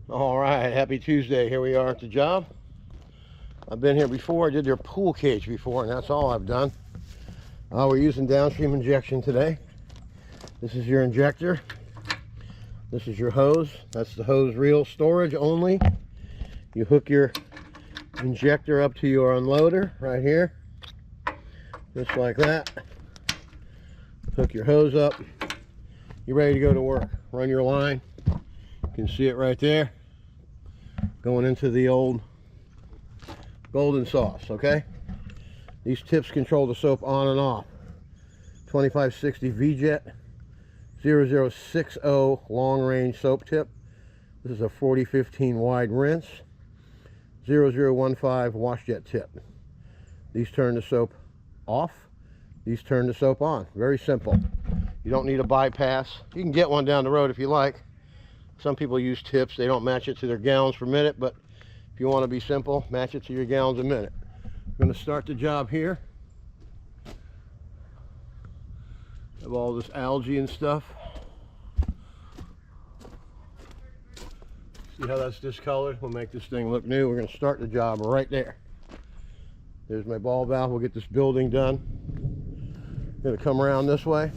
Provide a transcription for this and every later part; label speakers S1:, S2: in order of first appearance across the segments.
S1: All right, happy Tuesday. Here we are at the job. I've been here before. I did their pool cage before, and that's all I've done. We're using downstream injection today. This is your injector. This is your hose. That's the hose reel storage only. You hook your injector up to your unloader right here, just like that. Hook your hose up. You're ready to go to work. Run your line. You can see it right there, going into the old golden sauce. Okay, these tips control the soap on and off. 2560 VJet 0060 long range soap tip. This is a 4015 wide rinse. 0015 wash jet tip. These turn the soap off, these turn the soap on. Very simple. You don't need a bypass. You can get one down the road if you like. Some people use tips. They don't match it to their gallons per minute, but if you want to be simple, match it to your gallons a minute. I'm going to start the job here. Have all this algae and stuff. See how that's discolored? We'll make this thing look new. We're going to start the job right there. There's my ball valve. We'll get this building done. I'm going to come around this way.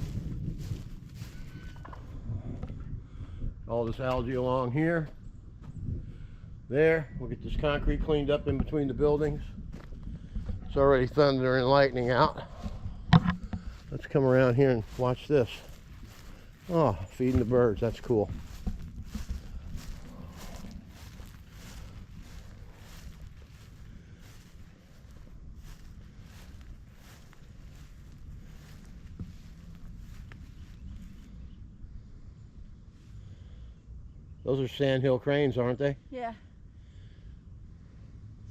S1: All this algae along here. There. We'll get this concrete cleaned up in between the buildings. It's already thunder and lightning out. Let's come around here and watch this. Oh, feeding the birds. That's cool. Those are sandhill cranes, aren't they?
S2: Yeah.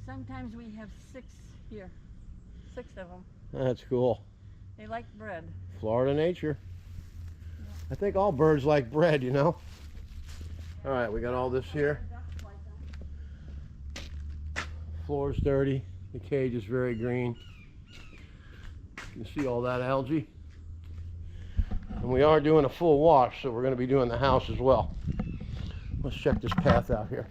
S2: Sometimes we have 6 here. 6 of them.
S1: That's cool.
S2: They like bread.
S1: Florida nature. Yeah. I think all birds like bread, you know. All right, we got all this here. Floor's dirty. The cage is very green. You can see all that algae. And we are doing a full wash, so we're going to be doing the house as well. Let's check this path out here.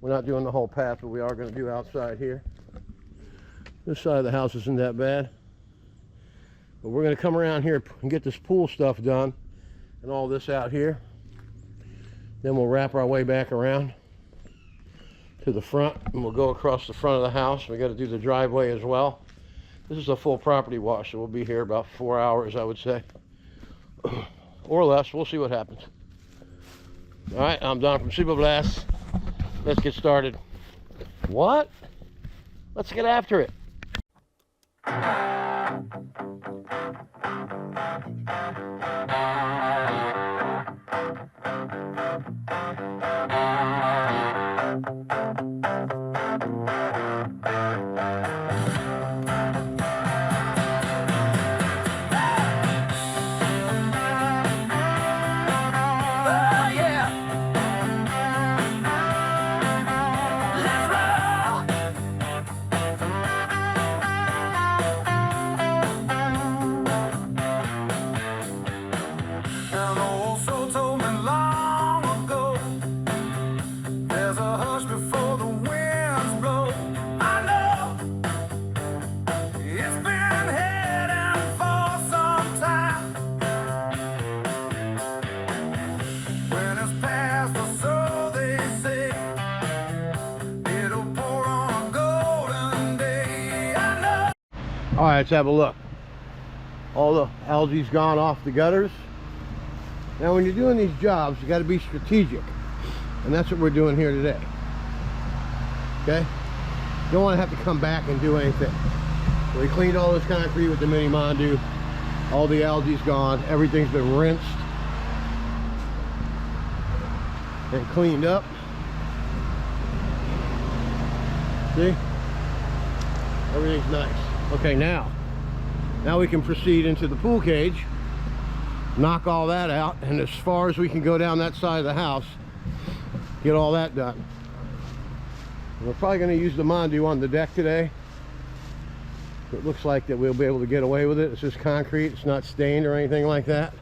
S1: We're not doing the whole path, but we are going to do outside here. This side of the house isn't that bad. But we're going to come around here and get this pool stuff done and all this out here. Then we'll wrap our way back around to the front and we'll go across the front of the house. We got to do the driveway as well. This is a full property wash, so we'll be here about 4 hours, I would say. Or less. We'll see what happens. All right, I'm Don from Super Blast. Let's get started. What? Let's get after it. All right, let's have a look. All the algae's gone off the gutters. Now, when you're doing these jobs, you got to be strategic, and that's what we're doing here today. Okay? You don't want to have to come back and do anything. So we cleaned all this concrete with the mini Mondu. All the algae's gone. Everything's been rinsed and cleaned up. See? Everything's nice. Okay, now we can proceed into the pool cage, knock all that out, and as far as we can go down that side of the house, get all that done. We're probably going to use the Mondu on the deck today. It looks like that we'll be able to get away with it. It's just concrete. It's not stained or anything like that,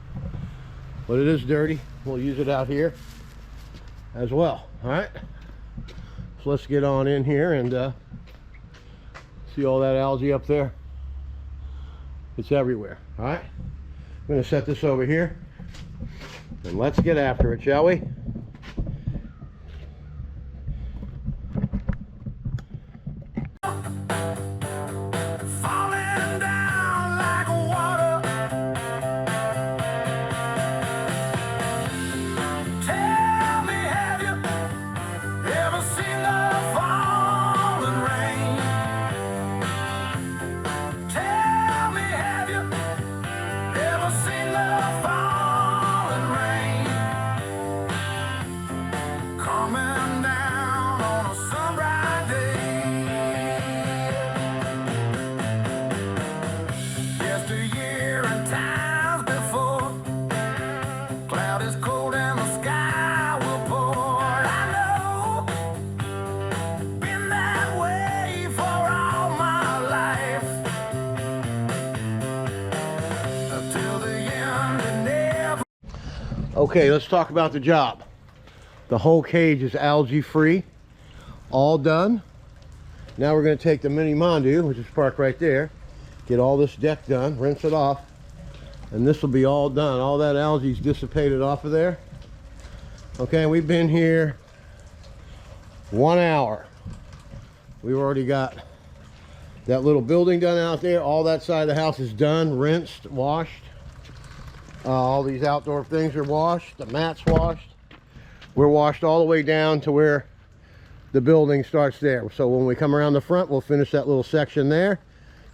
S1: but it is dirty. We'll use it out here. as well. All right, so let's get on in here and see all that algae up there. It's everywhere. All right, I'm going to set this over here and let's get after it, shall we? Okay, let's talk about the job. The whole cage is algae free, all done. Now we're going to take the Mini Mondu, which is parked right there, get all this deck done, rinse it off, and this will be all done. All that algae's dissipated off of there. Okay, we've been here 1 hour. We've already got that little building done out there. All that side of the house is done, rinsed, washed. All these outdoor things are washed. The mat's washed. We're washed all the way down to where the building starts there. So when we come around the front, we'll finish that little section there,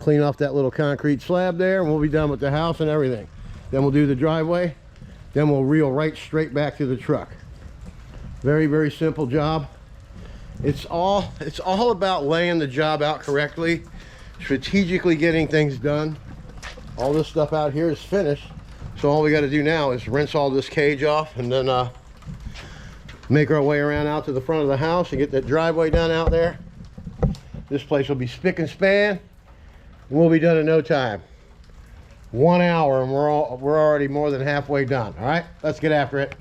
S1: clean off that little concrete slab there, and we'll be done with the house and everything. Then we'll do the driveway. Then we'll reel right straight back to the truck. Very, very simple job. It's all about laying the job out correctly, strategically getting things done. All this stuff out here is finished. So all we got to do now is rinse all this cage off and then make our way around out to the front of the house and get that driveway done out there. This place will be spick and span, and we'll be done in no time. 1 hour and we're already more than halfway done. All right, let's get after it.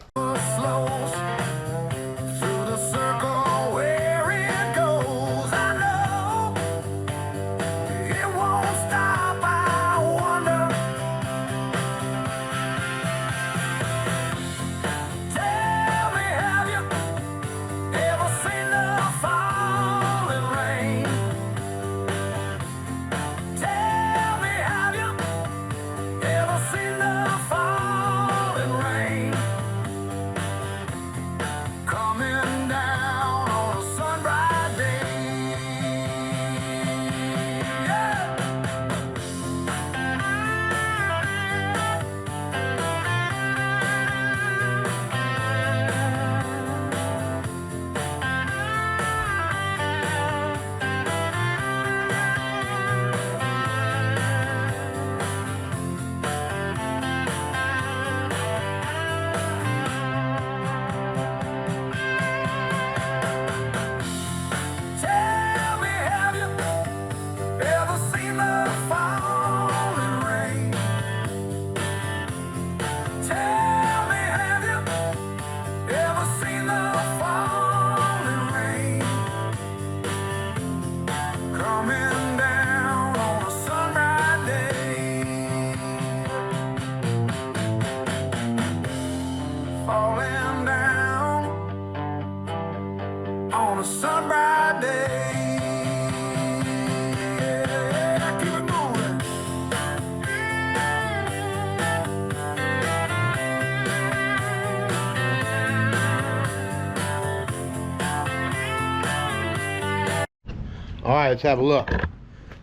S1: All right, let's have a look.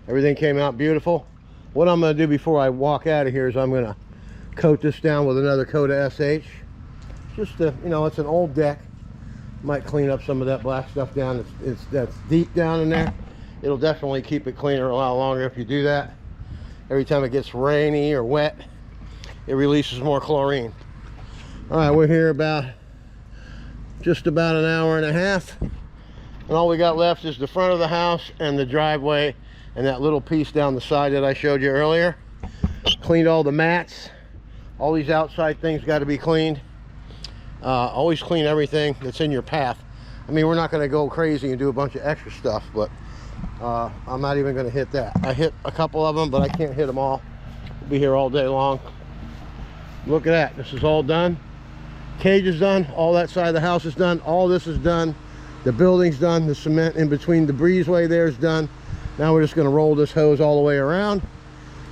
S1: Everything came out beautiful. What I'm going to do before I walk out of here is I'm going to coat this down with another coat of SH. Just to, you know, it's an old deck. Might clean up some of that black stuff down. That's deep down in there. It'll definitely keep it cleaner a lot longer if you do that. Every time it gets rainy or wet, it releases more chlorine. All right, we're here just about an hour and a half. And all we got left is the front of the house and the driveway and that little piece down the side that I showed you earlier. Cleaned all the mats. All these outside things got to be cleaned. Always clean everything that's in your path. I mean, we're not going to go crazy and do a bunch of extra stuff, but I'm not even going to hit that. I hit a couple of them, but I can't hit them all. We'll be here all day long. Look at that. This is all done. Cage is done. All that side of the house is done. All this is done. The building's done. The cement in between the breezeway there is done. Now we're just going to roll this hose all the way around,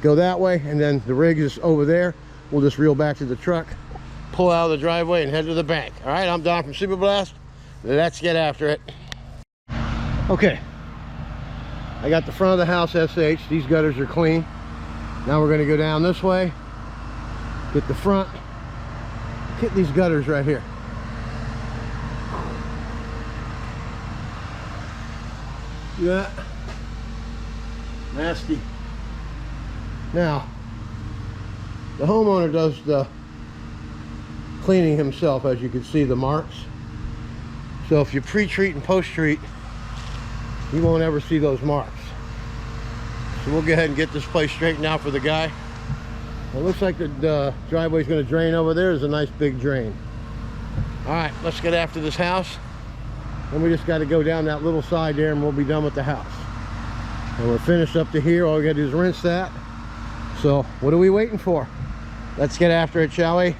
S1: go that way, and then the rig is over there. We'll just reel back to the truck, pull out of the driveway, and head to the bank. All right, I'm Don from Super Blast. Let's get after it. Okay, I got the front of the house SH. These gutters are clean. Now we're going to go down this way, get the front, hit these gutters right here. Yeah, nasty. Now the homeowner does the cleaning himself, as you can see the marks. So if you pre-treat and post-treat, you won't ever see those marks. So we'll go ahead and get this place straightened out for the guy. It looks like the driveway's going to drain over there. There's a nice big drain. All right, let's get after this house. And we just got to go down that little side there and we'll be done with the house. And we're finished up to here. All we got to do is rinse that. So what are we waiting for? Let's get after it, shall we?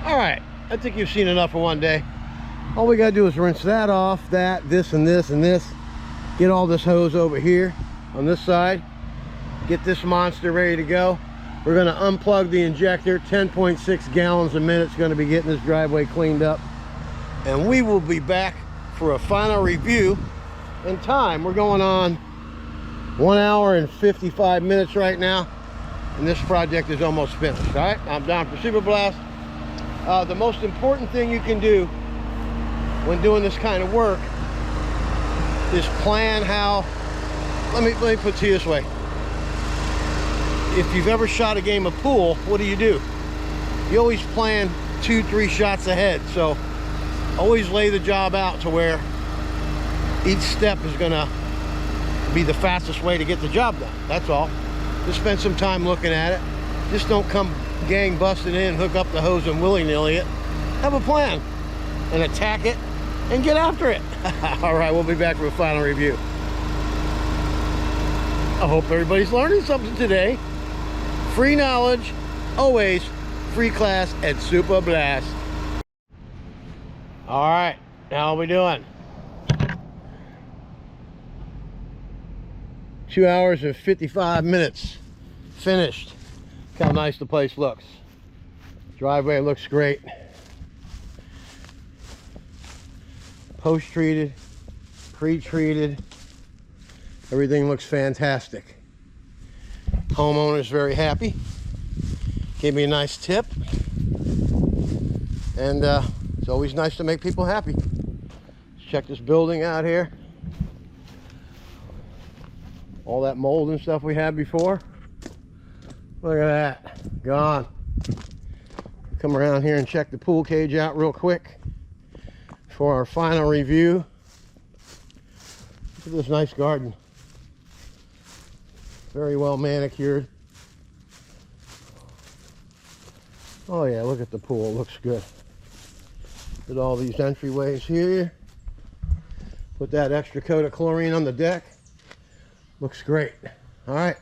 S1: All right, I think you've seen enough for one day. All we gotta do is rinse that off, this and this and this. Get all this hose over here on this side. Get this monster ready to go. We're gonna unplug the injector. 10.6 gallons a minute is gonna be getting this driveway cleaned up. And we will be back for a final review in time. We're going on 1 hour and 55 minutes right now. And this project is almost finished, all right? I'm Don for Super Blast. The most important thing you can do when doing this kind of work is plan how, let me put it to you this way. If you've ever shot a game of pool, what do? You always plan 2-3 shots ahead. So always lay the job out to where each step is gonna be the fastest way to get the job done. That's all. Just spend some time looking at it. Just don't come gang busting in, hook up the hose and willy-nilly it. Have a plan and attack it and get after it. All right, we'll be back for a final review. I hope everybody's learning something today. Free knowledge, always free class at Super Blast. All right, how are we doing? 2 hours and 55 minutes finished. Look how nice the place looks. Driveway looks great. Post-treated, pre-treated. Everything looks fantastic. Homeowner's very happy. Gave me a nice tip. And it's always nice to make people happy. Let's check this building out here. All that mold and stuff we had before. Look at that, gone. Come around here and check the pool cage out real quick for our final review. Look at this nice garden. Very well manicured. Oh yeah, look at the pool, it looks good. Put all these entryways here. Put that extra coat of chlorine on the deck. Looks great. All right.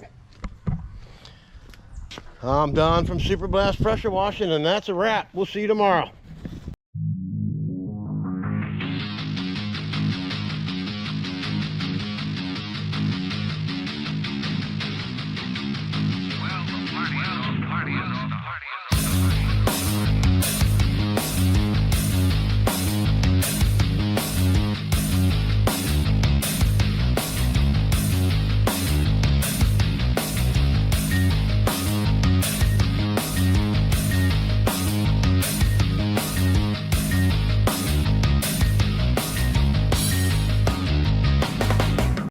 S1: I'm Don from Super Blast Pressure Washing, and that's a wrap. We'll see you tomorrow.